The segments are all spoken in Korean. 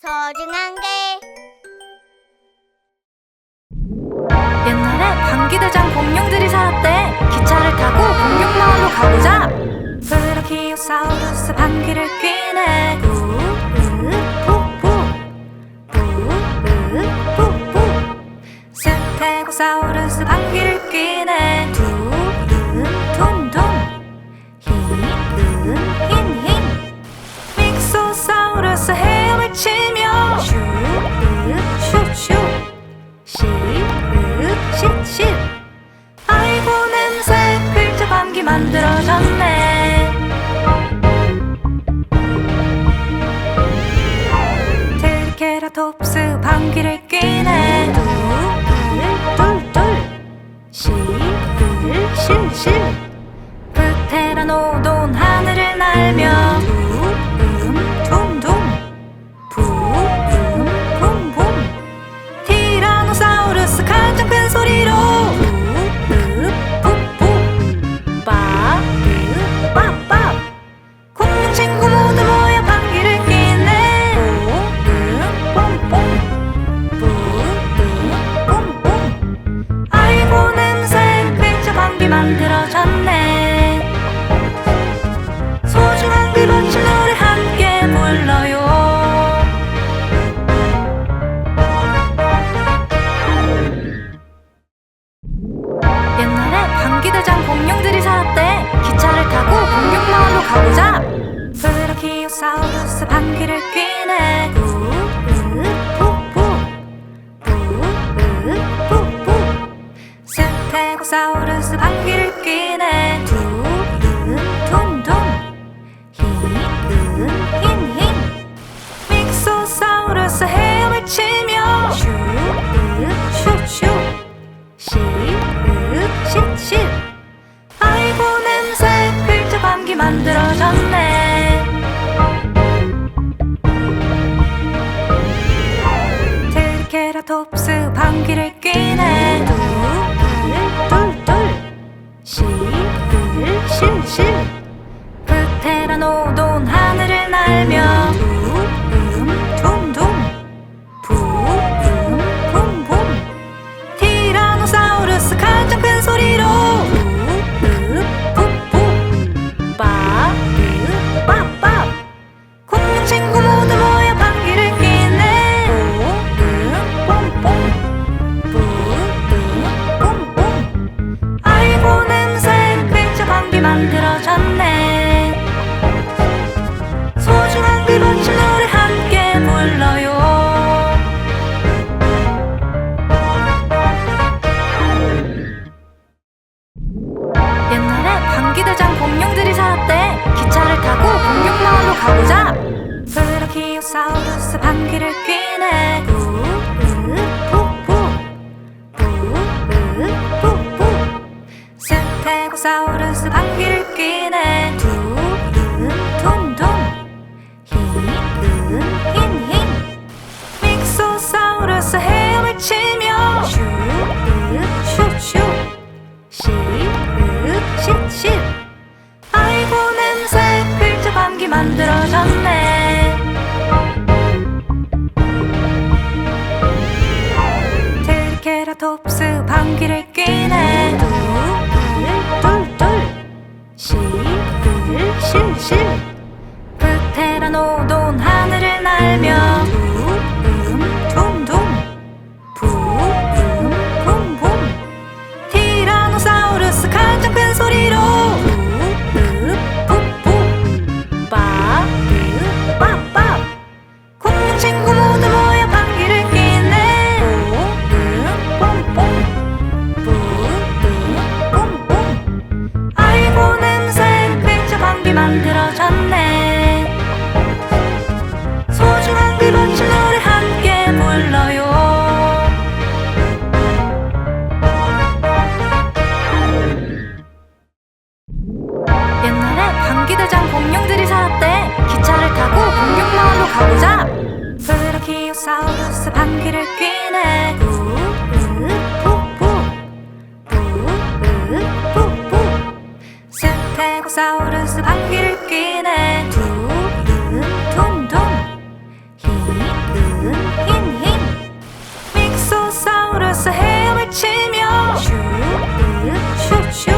소중한 게 옛날에 방귀대장 공룡들이 살았대. 기차를 타고 공룡마을로 가보자. 브라키오사우루스 방귀를 뀌네. 뿌뿌뿌뿌 뿌뿌뿌뿌. 스테고사우루스 방귀를 뀌네. 둔둔둔둔 흰흰흰. 믹소사우루스 헤엄을 치며 슈슈슈 쉿쉿. 아이고 냄새. 글자 방귀 만들어졌네. 트리케라톱스 방귀를 뀌네. 뚫뚫뚫 실실. 프테라노돈 하늘을 날며 둠둠 붐붐붐. 티라노사우루스 가장 큰 소리로 뿌뿌뿌 빠빠빠. 공룡 친구 모두 모여 방귀를 뀌네. 뽕뽕뽕 뽕뽕뽕. 아이고 냄새. 글자 방귀 만들어졌네. 소중한 그 번째 노래 함께 불러요. 옛날에 방귀대장 공룡들이 살았대. 기차를 타고 공룡마을로 가보자. 브라키오사우루스 방귀를 뀌네. 뿌뿌뿌뿌 뿌뿌뿌뿌. 스테고사우루스 방귀를 뀌네. 둔둔둔둔 흰흰흰. 믹소사우루스 헤엄을 치며 슈슈슈 쉿쉿. 아이고 냄새. 글자 방귀 만들어졌네. 트리케라톱스 방귀를 뀌네. 뚫뚫뚫 실실. 프테라노돈 하늘을 날며 둠둠 붐붐붐. 티라노사우루스 가장 큰 소리로 뿌뿌뿌 빠빠빠. 공룡 친구 모두 모여 방귀를 뀌네. 뽕뽕뽕 뿌뿌뽕뽕. 아이고 냄새. 글자 방귀 만들어졌네. 소중한 그 번째 노래 함께 불러요. 옛날에 방귀대장 공룡들이 살았대. 기차를 타고 공룡마을로 가보자. 브라키오사우루스 방귀를 뀌네. 뿌뿌뿌뿌 뿌뿌뿌뿌. 스테고사우루스 방귀를 뀌네. 둔둔둔둔 흰흰흰. 믹소사우루스 헤엄을 치며 슈슈슈 쉿쉿. 아이고 냄새. 글자 방귀 만들어졌네. 트리케라톱스 방귀를 뀌네. 뚫뚫뚫 실실. 프테라노돈 하늘을 날며 둠둠 붐붐붐. 티라노사우루스 가장 큰 소리로 뿌뿌뿌 빠빠빠. 공룡 친구 모두 모여 방귀를 뀌네. 뽕뽕뽕 뿌뿌뽕뽕. 아이고 냄새. 글자 방귀 만들어졌네. 소중한 그 번째 노래 함께 불러요. 옛날에 방귀대장 공룡들이 살았대. 기차를 타고 공룡마을로 가보자. 브라키오사우루스 방귀를 뀌네. 뿌뿌뿌뿌 뿌뿌뿌뿌. 스테고사우루스 방귀를 뀌네. 둔둔둔 흰흰. 흰 믹소사우루스 헤엄을 치며 슈슈슈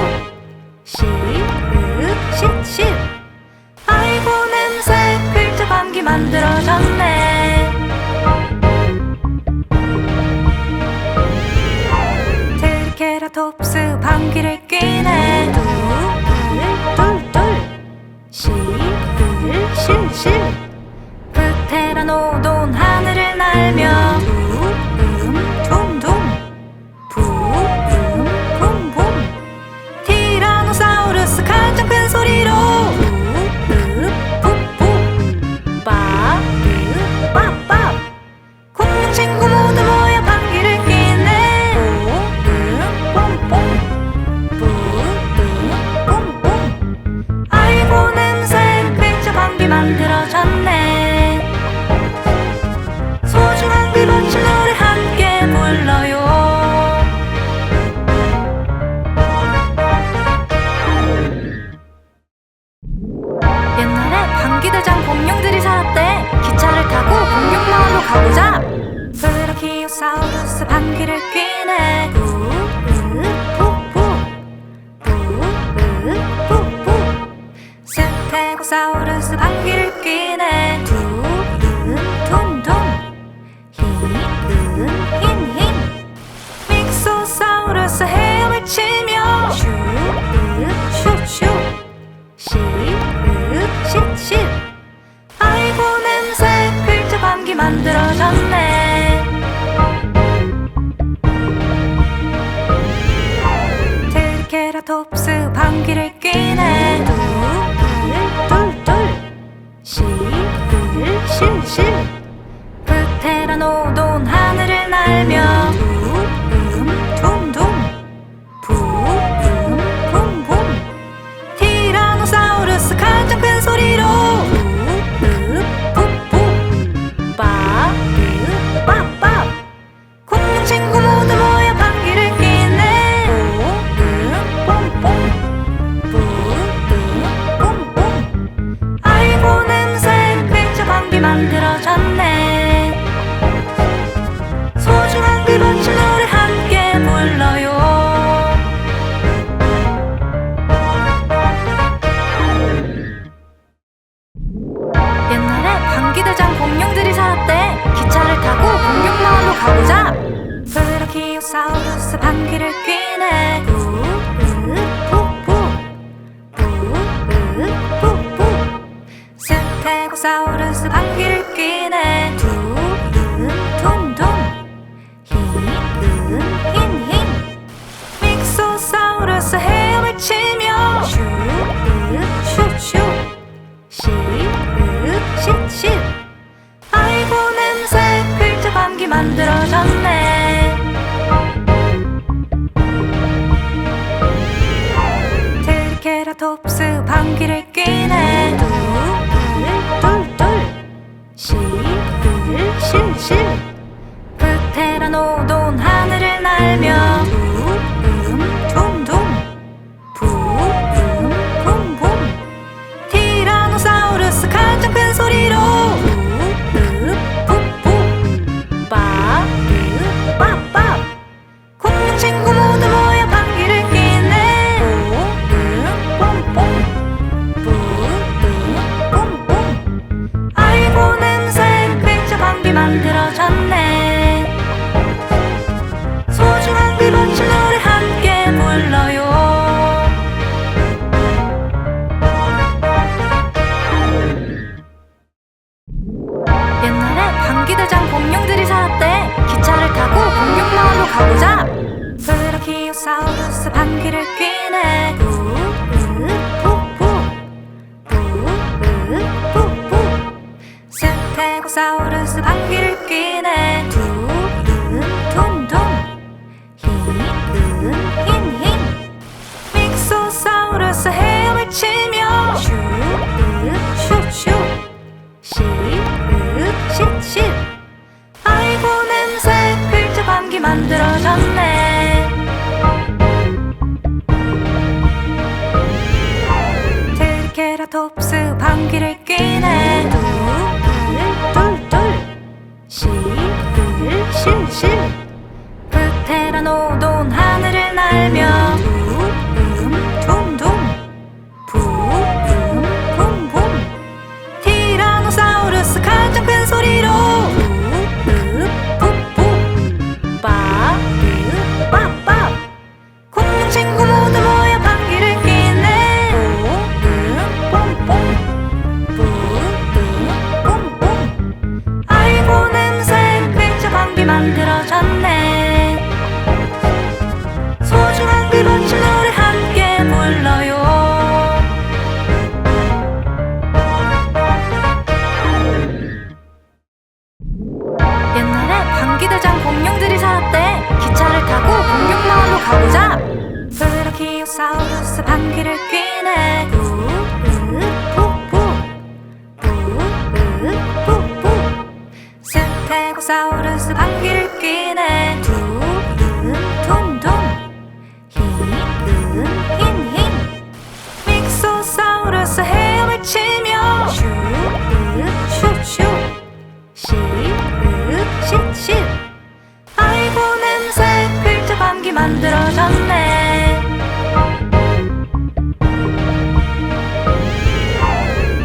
시 아이고 냄새 글자 감기 만들어졌네. 트리케라톱스 방귀를 뀌네. 뚫뚫 실실 프테라노돈 하늘을 날며 둠둠 붐붐 티라노사우루스 가장 큰 소리로 푹푹 빠빠 공룡 친구 모두 모여 방귀를 뀌네. 뿜뿜 아이고 냄새 글자 방귀 만들어졌네. 소중한 그 멋진 노래 함께 불러요. 옛날에 방귀대장 공룡들이 살았대. 기차를 타고 공룡마을로 가보자. 브라키오사우루스 방귀를 뀌네. 스테고사우루스 방귀를 뀌네. 둔둔 흰 믹소사우루스 헤엄을 치며 슈슈슈 시 아이고 냄새 글자 감기 만들어졌네. 트리케라톱스 방귀를 뀌네. 뚫뚫 실실 프테라노돈 하늘을 날며 둠둠 붐붐 티라노사우루스 가장 큰 소리로 푹푹 빠빠 공룡 친구 모두 모여 방귀를 뀌네. 뿜뿜 아이고 냄새 글자 방귀 만들어졌네. 소중한 그 멋진 노래 함께 불러요. 옛날에 방귀대장 공룡들이 살았대. 기차를 타고 공룡마을로 가보자. 브라키오사우루스 방귀를 뀌네. 스테고사우루스 방귀를 뀌네. 둔둔 흰 믹소사우루스 헤엄을 치며 슈슈슈 시 아이고 냄새 글자 감기 만들어졌네. 트리케라톱스 방귀를 뀌네. 뚫뚫 실실 프테라노돈 하늘을 날며 둠둠 붐붐 티라노사우루스 가장 큰 소리로 푹푹 빠빠 공룡 친구 모두 모여 방귀를 뀌네. 뿜뿜 아이고 냄새 글자 방귀 만들어졌네. 소중한 그 멋진 노래 함께 불러요. 옛날에 방귀대장 공룡들이 살았대. 기차를 타고 공룡마을로 가보자. 브라키오사우루스 방귀를 뀌네. 스테고사우루스 방귀를 뀌네. 둔둔 흰 믹소사우루스 헤엄을 치며 슈슈슈 시 아이고 냄새 글자 감기 만들어졌네. 트리케라톱스 방귀를 뀌네. 뚫뚫 실실 프테라노돈 하늘을 날며 둠둠 붐붐 티라노사우루스 가장 큰 소리로 푹푹 빠빠 공룡 친구 모두 모여 방귀를 뀌네 뿡뿡 아이고 냄새 끓여 방귀 만들어졌네. 소중한 그 멋진 노래 함께 불러요. 옛날에 방귀대장 공룡들이 살았대. 기차를 타고 공룡마을로 가보자. 브라키오사우루스 방귀를 뀌네. 스테고사우루스 방귀를 뀌네. 둠둠 흰 믹소사우루스 헤엄을 치며 슈슈 쉿 아이고 냄새 글자 방귀 만들어졌네.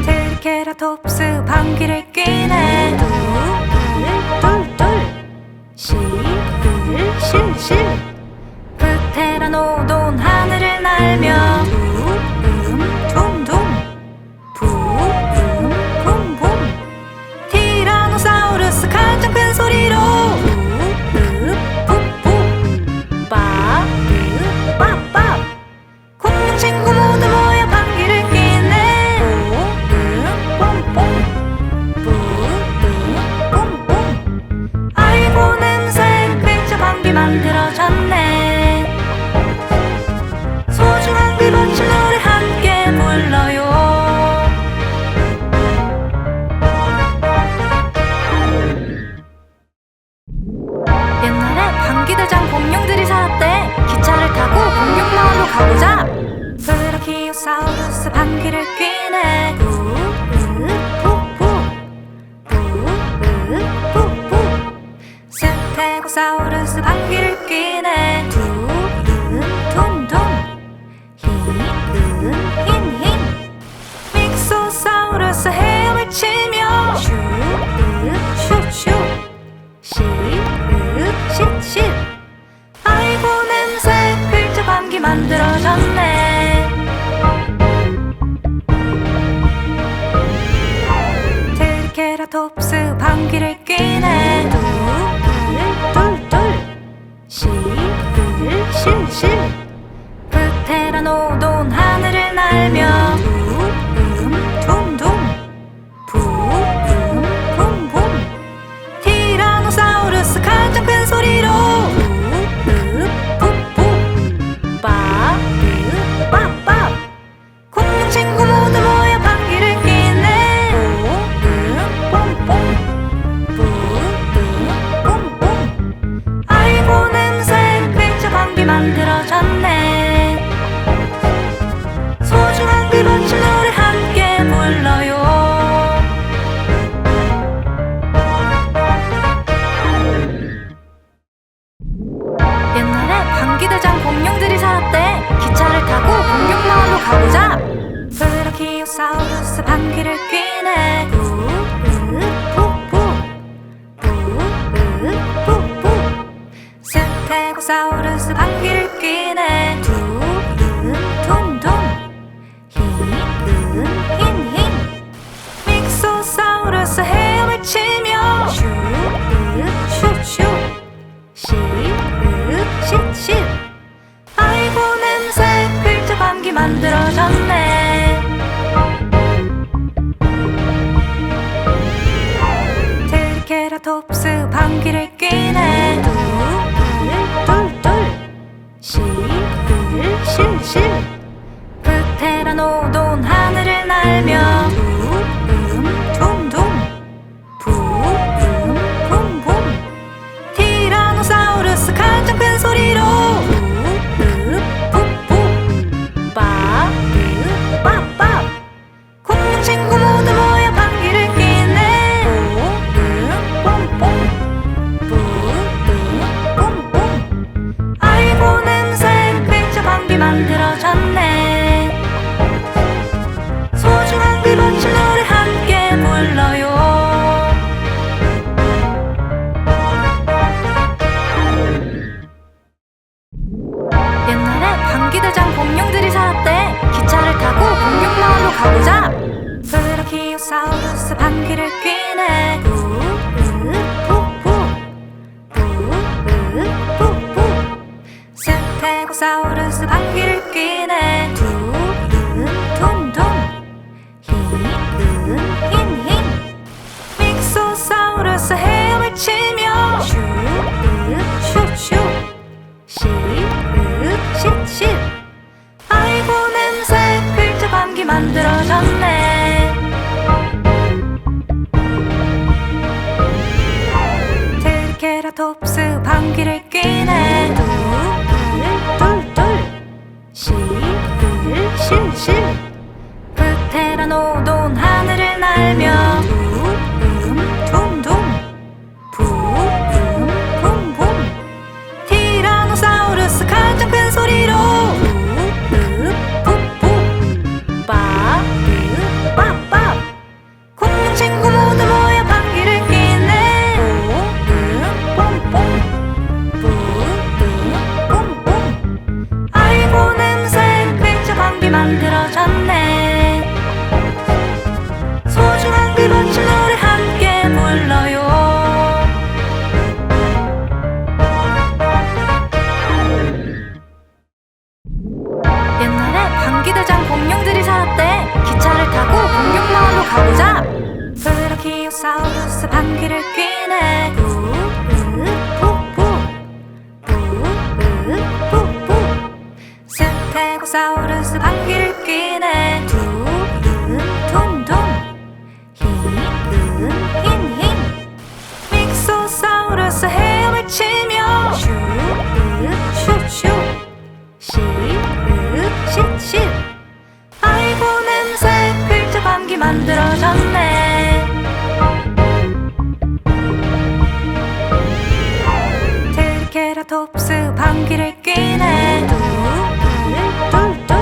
트리케라톱스 방귀를 뀌네. 실실 프테라노돈 하늘을 날며 둠둠 붐붐 티라노사우루스 가장 큰 소리로 푹푹 빠빠 공룡 친구 모두 모여 방귀를 뀌네. 뿡뿡 아이고 냄새 끓여 방귀 만들어졌네. 소중한 그 멋진 노래 함께 불러요. 옛날에 방귀대장 공룡들이 살았대. 기차를 타고 공룡마을로 가보자. 브라키오사우루스 방귀를 뀌네. 스테고사우루스 방귀를 뀌네. 둠둠 흰 믹소사우루스 헤엄을 치며 슈슈 쉿 아이고 냄새 글자 방귀 만들어졌네. 트리케라톱스 방귀를 뀌네. 실실 프테라노돈 하늘을 날며 둠둠 붐붐 티라노사우루스 가장 큰 소리로 푹푹 빠빠 공룡 친구 모두 모여 방귀를 뀌네. 뿡뿡 아이고 냄새 끓여 방귀 만들어졌네. 소중한 그 멋진 노래 함께 불러요. 옛날에 방귀대장 공룡들이 살았대. 기차를 타고 공룡마을로 가보자. 브라키오사우루스 방귀를 뀌네. 스테고사우루스 방귀를 뀌네. 둠둠 흰 믹소사우루스 헤엄을 치며 슈슈 쉿 아이고 냄새 글자 방귀 만들어졌네. 트리케라톱스 방귀를 뀌네. 실실 프테라노돈 하늘을 날며 둠둠 붐붐 티라노사우루스 가장 큰 소리로 푹푹 빠빠 공룡 친구 모두 모여 방귀를 뀌네. 뿡뿡 스테고사우루스 방귀를 뀌네. 둔 둔둔 흰 흰흰 믹소사우루스 헤엄을 치며 슛슛슛 쉿쉿쉿 아이고 냄새 글자 방귀 만들어졌네. 트리케라톱스 방귀를 뀌네. 뚫뚫뚫 실실실 프테라노돈 하늘을 날며 둠둠 붐붐붐 티라노사우루스 가장 큰 소리로 뿜뿜 빠빠빠 공룡 친구 모두 모여 방귀를 뀌네. 뽕뽕 뿜뿜 아이고 냄새 글자 방귀 만들어졌네. 소중한 그 밭을 노래 함께 불러요. 옛날에 방귀대장 공룡들이 살았대. 기차를 타고 공룡마을로 가보자. 브라키오사우루스 방귀를 뀌네. 뿌뿌뿌뿌뿌뿌 스테고사우루스 방귀를 뀌네. 둔둔둔 흰흰흰 믹소사우루스 헤엄을 치며 슛슛슛 쉿쉿쉿 아이고 냄새 글자 방귀 만들어졌네. 트리케라톱스 방귀를 뀌네. 뚫뚫뚫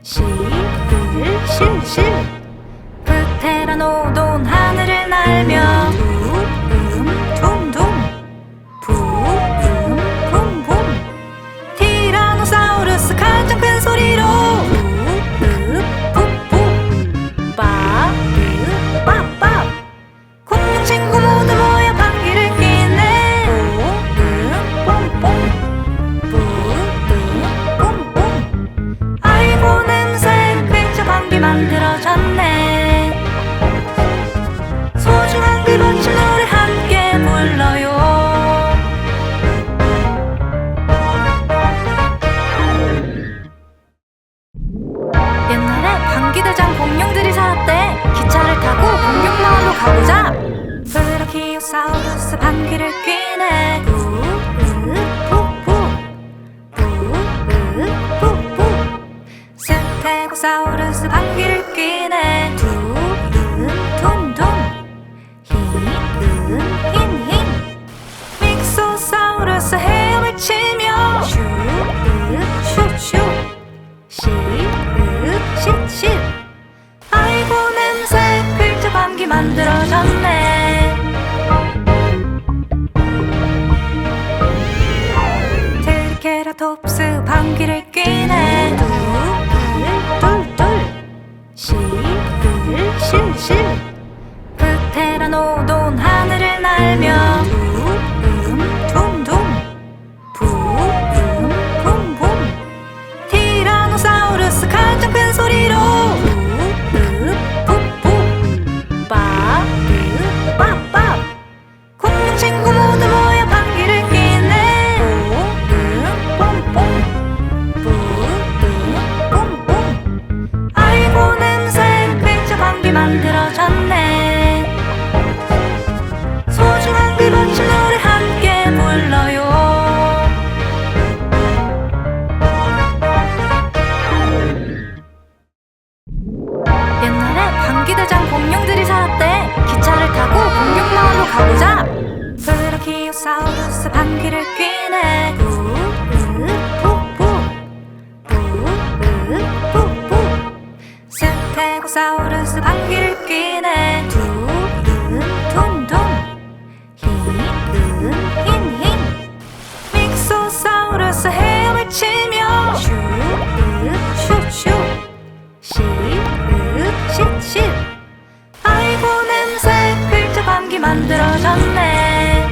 실실실 프테라노돈 하늘을 날며 둠둠 붐붐붐 티라노사우루스 가장 큰 소리로 뿜뿜 빠빠빠 공룡 친구 모두 모여 방귀를 뀌네. 뽕뽕 뿜뿜 아이고 냄새 글자 방귀 만들어졌네. 소중한 그 밭을 노래 함께 불러요. 옛날에 방귀대장 공룡들이 살았대. 기차를 타고 공룡마을로 가보자. 브라키오사우루스 방귀를 뀌네. 뿌뿌뿌뿌뿌뿌 스테고사우루스 방귀를 뀌네. 둔둔둔 흰흰흰 믹소사우루스 헤엄을 치며 슛슛슛 쉿쉿쉿 아이고 냄새 글자 방귀 만들어졌네. 트리케라톱스 방귀를 뀌네. 뚫뚫뚫 실실실 프테라노돈 하늘을 날며 둠둠 붐붐붐 티라노사우루스 가장 큰 소리로 뿜뿜 빠빠빠 공룡 친구 모두 모여 방귀를 뀌네. 뽕뽕 뿜뿜 아이고 냄새 글자 방귀 만들어졌네. 소중한 그 밭을 노래 함께 불러요. 옛날에 방귀대장 공룡들이 살았대. 기차를 타고 공룡마을로 가보자. 브라키오사우루스 방귀를 뀌네. 뿌뿌뿌뿌뿌 스테고사우루스 방귀를 뀌네. 둔둔둔 흰흰흰 믹소사우루스 헤엄을 치며 슛슛슛 쉿쉿쉿 아이고 냄새 글자 방귀 만들어졌네.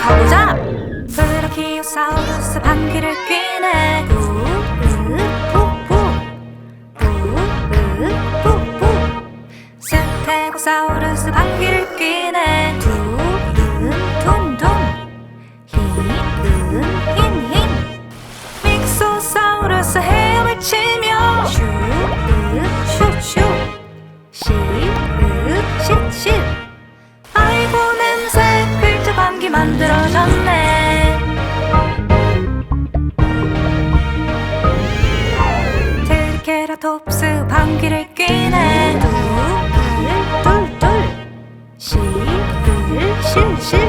가보자. 브라키오사우루스 방귀를 뀌네. 스테고사우루스 방귀를 뀌네. 둠둠 흰 믹소사우루스 헤엄을 치며 슈슈 쉿쉿 아이고 냄새 글자 방귀 만들어졌네. 트리케라톱스 방귀를 뀌네. 실실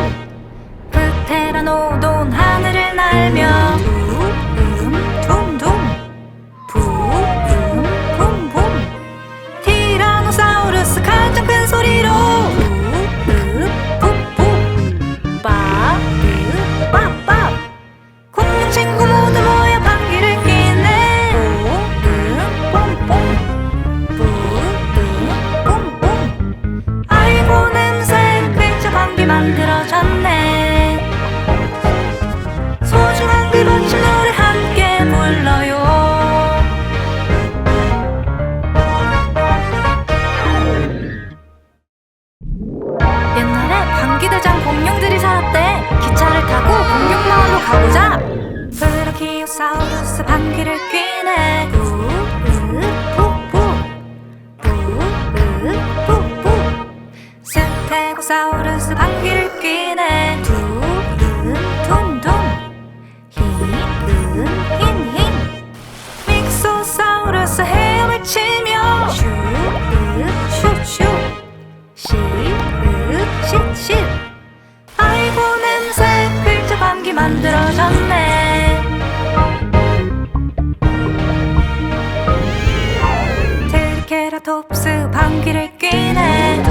프테라노돈 하늘을 날며 둠둠 붐붐 티라노사우루스 가장 큰 소리로 푹푹 빠빠 공룡 친구 모두 모여 방귀를 뀌네. 뽕뽕 아이고 냄새 글자 방귀 만들어졌네. 소중한 그 멋진 노래 함께 불러요. 옛날에 방귀대장 공룡들이 살았대. 기차를 타고 공룡마을로 가보자. 브라키오사우루스 방귀를 뀌네. 스테고사우루스 방귀를 뀌네. 둠둠 흰 믹소사우루스 헤엄을 치며 슈슈 쉿쉿 아이고 냄새 글자 방귀 만들어졌네. 트리케라톱스 방귀를 뀌네.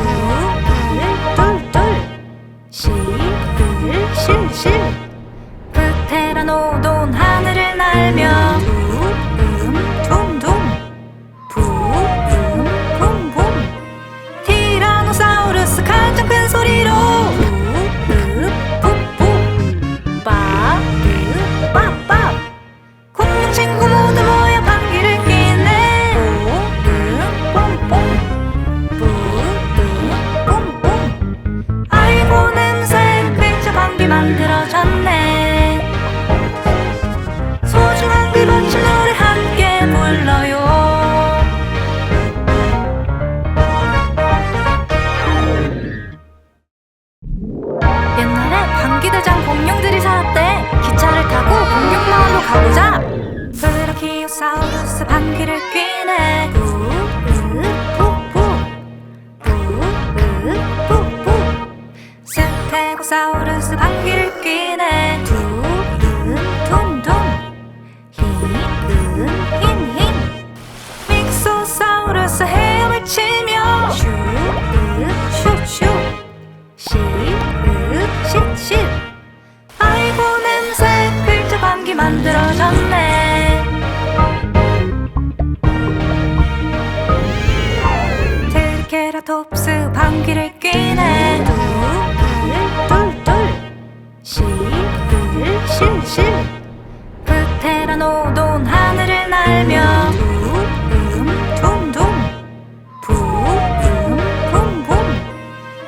실실 프테라노돈 하늘을 날며 둠둠 붐붐 티라노사우루스 가장 큰 소리로 푹푹 빠빠 공룡 친구 모두 모여 방귀를 뀌네. 뽕뽕 아이고 냄새 글자 방귀 만들어졌네. 소중한 그 멋진 노래 함께 불러요. 옛날에 방귀대장 공룡들이 살았대. 기차를 타고 공룡마을로 가보자. 브라키오사우루스 방귀를 뀌네. 스테고사우루스 방귀를 뀌네. 둠둠 흰 믹소사우루스 헤엄을 치며 슈슈 쉿쉿 아이고 냄새 글자 방귀 만들어졌네. 트리케라톱스 방귀를 뀌네. 실실 프테라노돈 하늘을 날며 둠둠 붐붐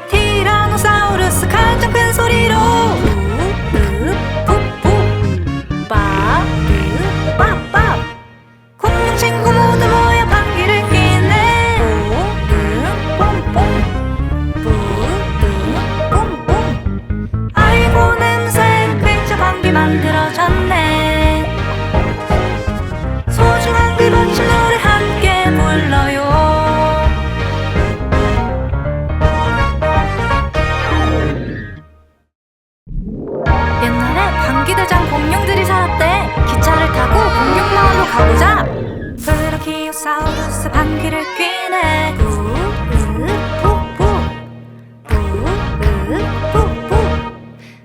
티라노사우루스 가장 큰 소리로 푹푹 빠빠 공룡 친구 모두 모여 방귀를 뀌네. 뽕뽕 아이고 냄새 글자 방귀 만들어졌네. 소중한 그 멋진 노래 함께 불러요. 옛날에 방귀대장 공룡들이 살았대. 기차를 타고 공룡마을로 가보자. 브라키오사우루스 방귀를 뀌네.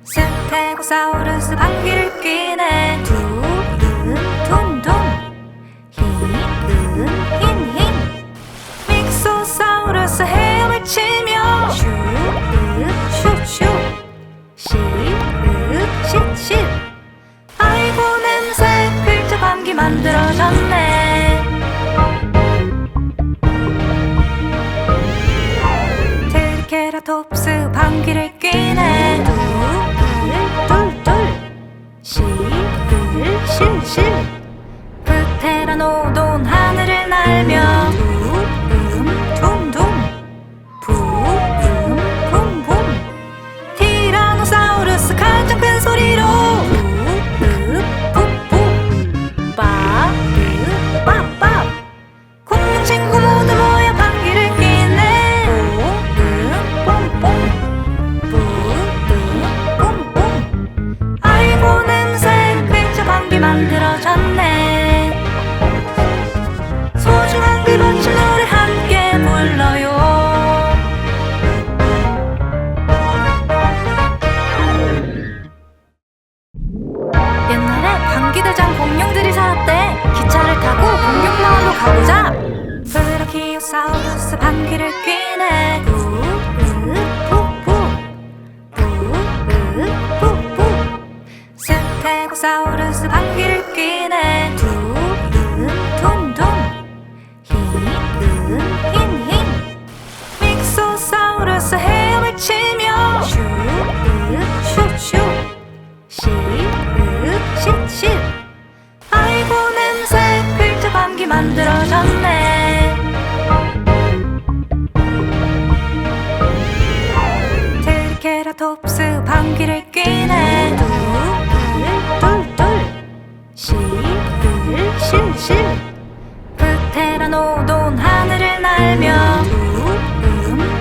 스테고사우루스 방귀를 뀌네. 둠둠 흰 믹소사우루스 헤엄을 치며 슈슈 쉿쉿 가보자. 브라키오사우루스 방귀를 뀌네. 스테고사우루스 방귀를 뀌네. 둠둠 흰 믹소사우루스 헤엄을 치며 슈슈슈 쉿쉿 아이고 냄새 글자 방귀 만들어졌네. 트리케라톱스 방귀를 뀌네. 실실 프테라노돈 하늘을 날며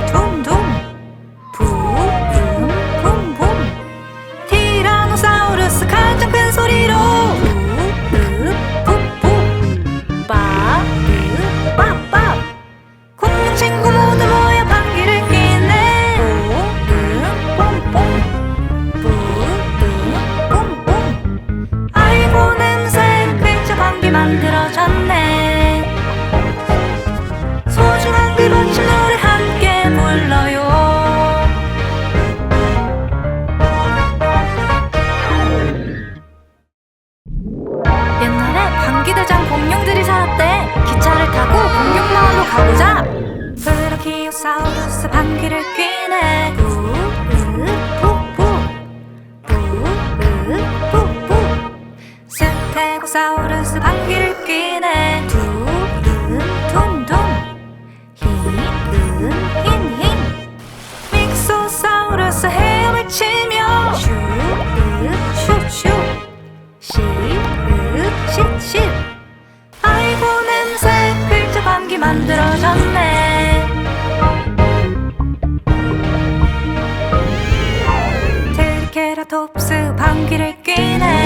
둠둠 붐붐 티라노사우루스 가장 큰 소리로 푹푹 빠빠 공룡 친구 모두 모여 방귀를 뀌네. 뿡뿡 아이고 냄새 글자 방귀 만들어졌네. 소중한 그 멋진 노래 함께 불러요. 옛날에 방귀대장 공룡들이 살았대. 기차를 타고 공룡마을로 가보자. 브라키오사우루스 방귀를 뀌네. 스테고사우루스 방귀를 뀌네. 둠둠 흰 믹소사우루스 헤엄을 치며 슈슈슈 쉿쉿 아이고 냄새 글자 방귀 만들어졌네. 트리케라톱스 방귀를 뀌네.